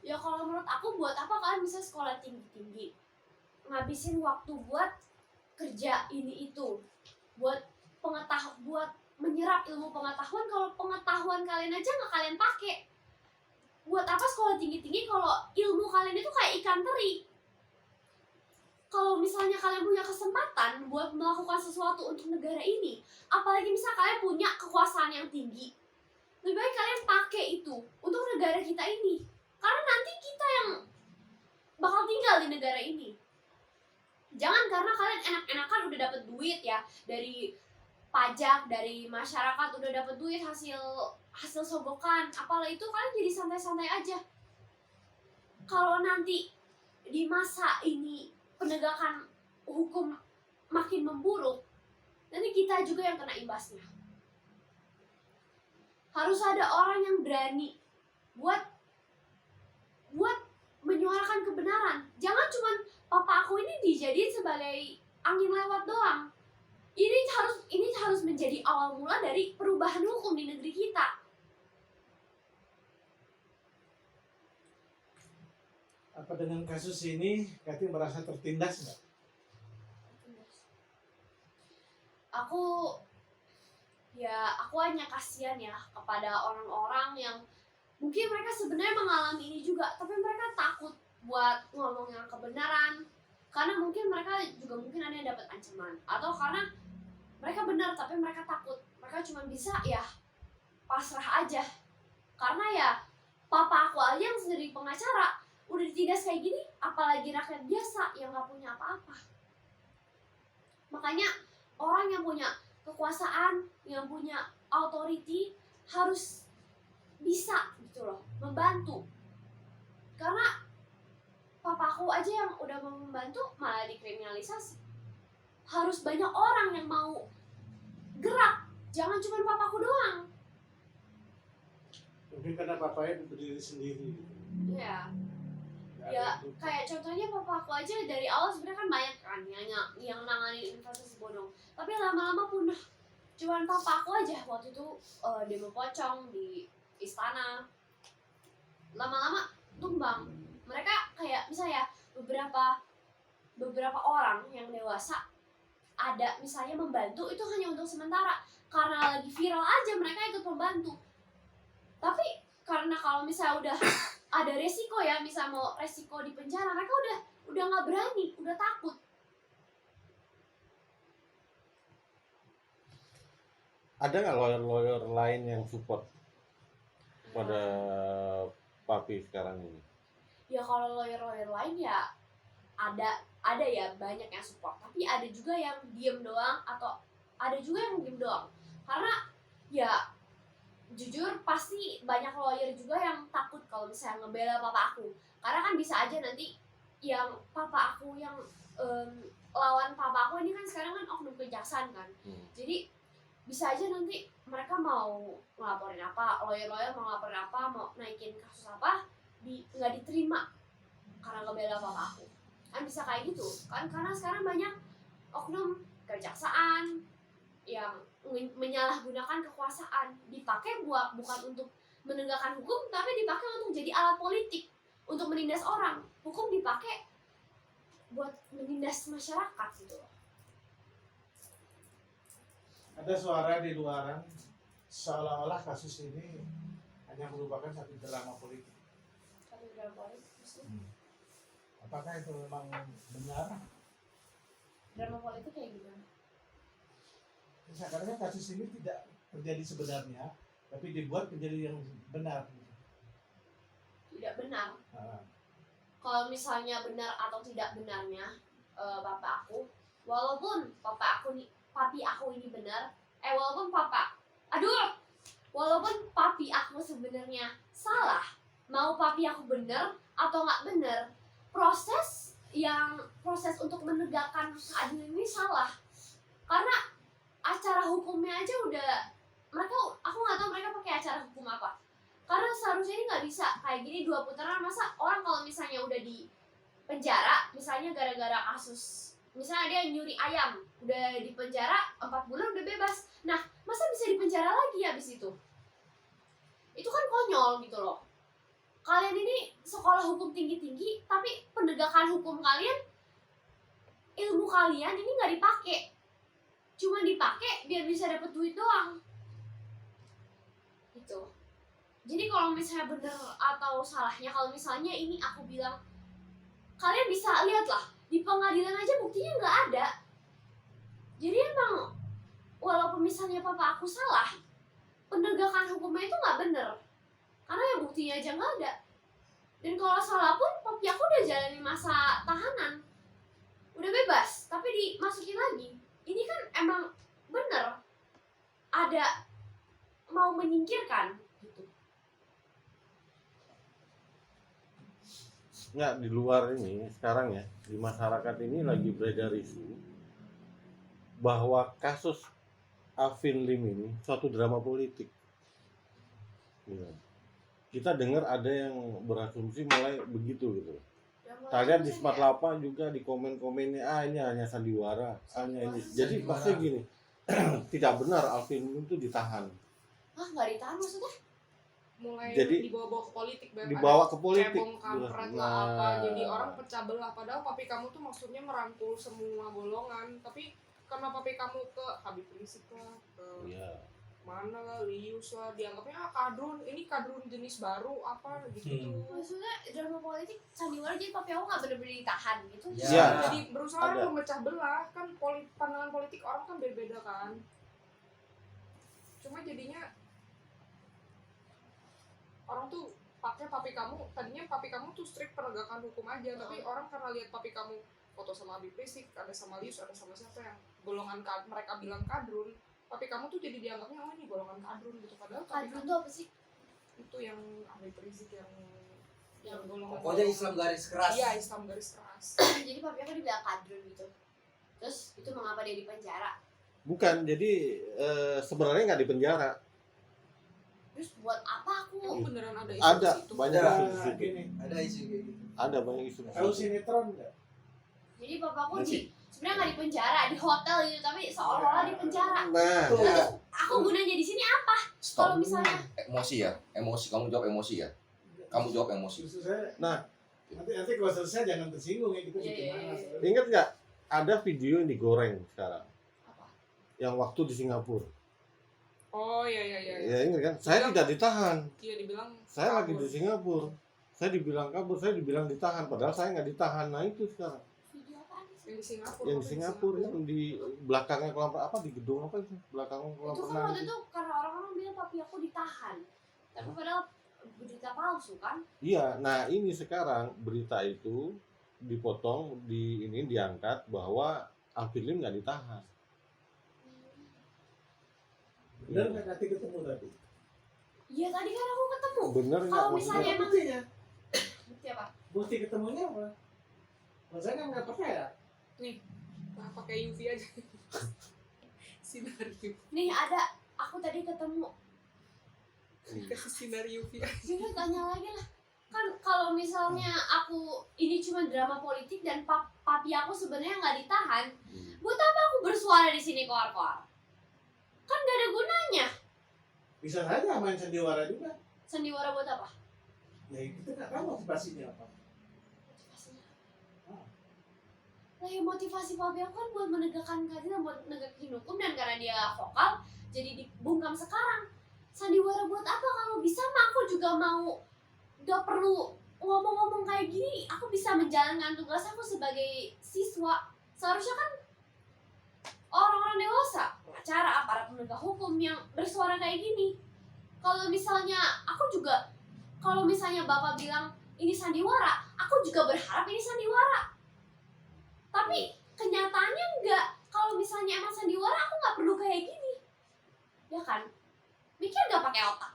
Ya kalau menurut aku, buat apa kalian bisa sekolah tinggi-tinggi, ngabisin waktu buat kerja ini itu, buat buat menyerap ilmu pengetahuan, kalau pengetahuan kalian aja nggak kalian pakai. Buat apa sekolah tinggi-tinggi kalau ilmu kalian itu kayak ikan teri? Kalau misalnya kalian punya kesempatan buat melakukan sesuatu untuk negara ini, apalagi misalnya kalian punya kekuasaan yang tinggi, lebih baik kalian pakai itu untuk negara kita ini. Karena nanti kita yang bakal tinggal di negara ini. Jangan karena kalian enak-enakan udah dapet duit ya dari pajak, dari masyarakat, udah dapet duit hasil sogokan, apalah itu, kalian jadi santai-santai aja. Kalau nanti di masa ini penegakan hukum makin memburuk, nanti kita juga yang kena imbasnya. Harus ada orang yang berani buat menyuarakan kebenaran. Jangan cuman papa aku ini dijadiin sebagai angin lewat doang. Ini harus menjadi awal mula dari perubahan hukum di negeri kita. Apa dengan kasus ini Kati merasa tertindas nggak? Aku hanya kasihan ya kepada orang-orang yang mungkin mereka sebenarnya mengalami ini juga, tapi mereka takut buat ngomong yang kebenaran, karena mungkin mereka juga ada yang dapat ancaman, atau karena mereka benar tapi mereka takut. Mereka cuma bisa ya pasrah aja, karena ya papa aku aja yang sendiri pengacara udah ditindas kayak gini, apalagi rakyat biasa yang nggak punya apa-apa. Makanya orang yang punya kekuasaan, yang punya authority harus bisa gitu loh, membantu. Karena papaku aja yang udah mau membantu malah dikriminalisasi. Harus banyak orang yang mau gerak, jangan cuma papaku doang. Mungkin karena papanya berdiri sendiri. Ya, kayak contohnya papaku aja dari awal sebenarnya kan banyak kan yang nanganin investasi bodong, tapi lama-lama punah. Cuman papaku aja waktu itu demo pocong di istana, lama-lama tumbang. Mereka kayak misalnya beberapa orang yang dewasa ada misalnya membantu itu hanya untuk sementara, karena lagi viral aja mereka ikut membantu. Tapi karena kalau misalnya udah ada resiko ya, misal mau resiko di penjara, mereka udah nggak berani, udah takut. Ada nggak lawyer lain yang support pada papi sekarang ini? Ya kalau lawyer lain ya ada ya banyak yang support, tapi ada juga yang diem doang, atau ada juga yang diem doang. Karena ya jujur pasti banyak lawyer juga yang takut kalau misalnya ngebela papa aku, karena kan bisa aja nanti yang papa aku yang lawan papa aku ini kan sekarang kan oknum kejaksaan kan. Jadi bisa aja nanti mereka mau ngelaporin apa, lawyer mau ngelaporin apa, mau naikin kasus apa, nggak diterima karena ngebela papa aku. Kan bisa kayak gitu kan, karena sekarang banyak oknum kejaksaan yang menyalahgunakan kekuasaan, dipakai bukan untuk menegakkan hukum, tapi dipakai untuk jadi alat politik, untuk menindas orang. Hukum dipakai buat menindas masyarakat gitu. Ada suara di luaran seolah-olah kasus ini hanya merupakan satu drama politik. Satu drama politik maksudnya? Apakah itu memang benar? Drama politik kayak gimana? Karena kasus ini tidak terjadi sebenarnya, tapi dibuat menjadi yang benar. Tidak benar. Kalau misalnya benar atau tidak benarnya bapak aku, walaupun papi aku ini benar, walaupun papi aku sebenarnya salah, mau papi aku benar atau nggak benar, proses untuk menegakkan keadilan ini salah. Karena acara hukumnya aja aku nggak tahu mereka pakai acara hukum apa. Karena seharusnya ini nggak bisa kayak gini 2 putaran. Masa orang kalau misalnya udah di penjara, misalnya gara-gara kasus, misalnya dia nyuri ayam, udah di penjara 4 bulan udah bebas. Nah, masa bisa di penjara lagi habis itu? Itu kan konyol gitu loh. Kalian ini sekolah sekolah hukum tinggi-tinggi, tapi penegakan hukum kalian, ilmu kalian ini nggak dipakai, cuma dipakai biar bisa dapet duit doang. Gitu. Jadi kalau misalnya bener atau salahnya, kalau misalnya ini aku bilang, kalian bisa lihat lah di pengadilan aja buktinya nggak ada. Jadi emang walaupun misalnya papa aku salah, penegakan hukumnya itu nggak bener, karena ya buktinya aja nggak ada. Dan kalau salah pun papi aku udah jalani masa tahanan, udah bebas, tapi dimasukin lagi. Ini kan emang bener ada mau menyingkirkan gitu. Nggak, di luar ini sekarang ya, di masyarakat ini lagi beredar isu bahwa kasus Alvin Lim ini suatu drama politik. Ya. Kita dengar ada yang berasumsi mulai begitu gitu. Kalian di Smart Lapa juga di komen-komennya, ini hanya sandiwara, hanya ini. Jadi maksudnya gini, tidak benar Alvin Lim itu ditahan. Hah, nggak ditahan maksudnya? Mulai Jadi, dibawa-bawa ke politik, Beb. dibawa Ada ke politik. cebong kampret Nah. lah apa, jadi orang pecah belah. Padahal papi kamu tuh maksudnya merangkul semua golongan, tapi karena papi kamu ke Habib Rizik lah, ke Iya. mana lah, Lius lah, dianggapnya kadrun, ini kadrun jenis baru apa gitu. Maksudnya drama politik sandiwara, jadi papi aku nggak bener-bener ditahan gitu. Ya. Iya. Jadi berusaha Ada. memecah belah, kan pandangan politik orang kan berbeda kan. Cuma jadinya orang tuh pakai papi kamu, tadinya papi kamu tuh strict penegakan hukum aja, tapi orang karena lihat papi kamu foto sama Habib Rizik, ada sama Lius, ada sama siapa yang golongan mereka bilang kadrun, papi kamu tuh jadi dianggapnya oh ini golongan kadrun gitu, padahal papi Kadrun kamu tuh apa sih? itu yang Habib Rizik yang golongan Pokoknya Islam garis keras. iya, Islam garis keras. Jadi papi aku dibilang kadrun gitu. Terus itu mengapa dia di penjara? Bukan, jadi sebenarnya nggak di penjara. Terus buat apa aku? Emang beneran ada isu Ada, di situ? banyak Ada isu di situ. gini, Ada isu kayak gitu. Ada banyak isu di tahu situ. sinetron nggak? Jadi papaku Masih. sebenarnya nggak di penjara, di hotel gitu, tapi seolah-olah di penjara. Nah, Tuh. ya. Aku gunanya di sini apa? Stop. Kalau misalnya Emosi ya, emosi. Kamu jawab emosi ya. Kamu jawab emosi. Justru saya, Nah. nanti kalau selesai jangan tersinggung ya, kita Iya, bikin iya, panas. iya. Ingat nggak? Ada video yang digoreng sekarang, apa? yang waktu di Singapura. Oh iya. Ya ingat kan? Saya tidak ditahan. Iya dibilang Saya lagi kabur. di Singapura. Saya dibilang kabur, saya dibilang ditahan. Padahal saya nggak ditahan. Nah itu sekarang. Video apaan sih? Yang di Singapura. Yang di Singapura, yang di belakangnya kolam apa di gedung apa itu? Belakang kolam Itu kan renang. waktu itu karena orang-orang bilang papi aku ditahan. Tapi padahal berita palsu kan? Iya, nah ini sekarang berita itu dipotong, ini diangkat bahwa Alvin Lim nggak ditahan. Bener nggak nanti ketemu tadi? Iya tadi kan aku ketemu. Bener nggak? Kalau maksudnya? misalnya emang Buktinya, bukti apa? bukti ketemunya apa? Saya kan nggak percaya. Nah, pakai UV aja. Sinar UV. Nih ada, aku tadi ketemu. Kasih sinar UV aja. Jadi tanya lagi lah. Kan kalau misalnya aku ini cuma drama politik dan papi aku sebenarnya nggak ditahan, buat apa aku bersuara di sini koar-koar? Kan gak ada gunanya. Bisa saja main sandiwara juga. Sandiwara buat apa? Ya kita nggak tahu motivasinya apa. Motivasinya. Lah ya motivasi papi aku kan buat menegakkan keadilan, buat menegakkan hukum, dan karena dia vokal jadi dibungkam sekarang. Sandiwara buat apa? Kalau bisa mah aku juga mau, gak perlu ngomong-ngomong kayak gini. Aku bisa menjalankan tugas aku sebagai siswa. Seharusnya kan orang-orang dewasa, pengacara, aparat penegak hukum yang bersuara kayak gini. Kalau misalnya aku juga, kalau misalnya bapak bilang ini sandiwara, aku juga berharap ini sandiwara. Tapi kenyataannya enggak. Kalau misalnya emang sandiwara, aku nggak perlu kayak gini, ya kan? Mikir nggak pakai otak.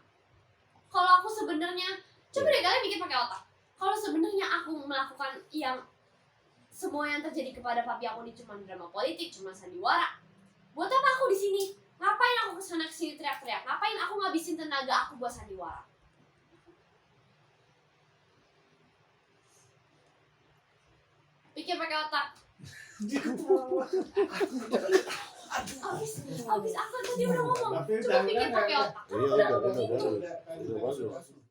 Kalau aku sebenarnya, coba deh kalian mikir pakai otak. Kalau sebenarnya aku melakukan yang semua yang terjadi kepada papi aku ini cuma drama politik, cuma sandiwara, buat apa aku di sini? Ngapain aku kesana kesini teriak-teriak? Ngapain aku ngabisin tenaga aku buat sandiwara? Pikir pakai otak. Abis aku tadi udah ngomong. Tapi Coba pikir pakai otak. Iya, udah, Udah, udah, udah, udah bagus.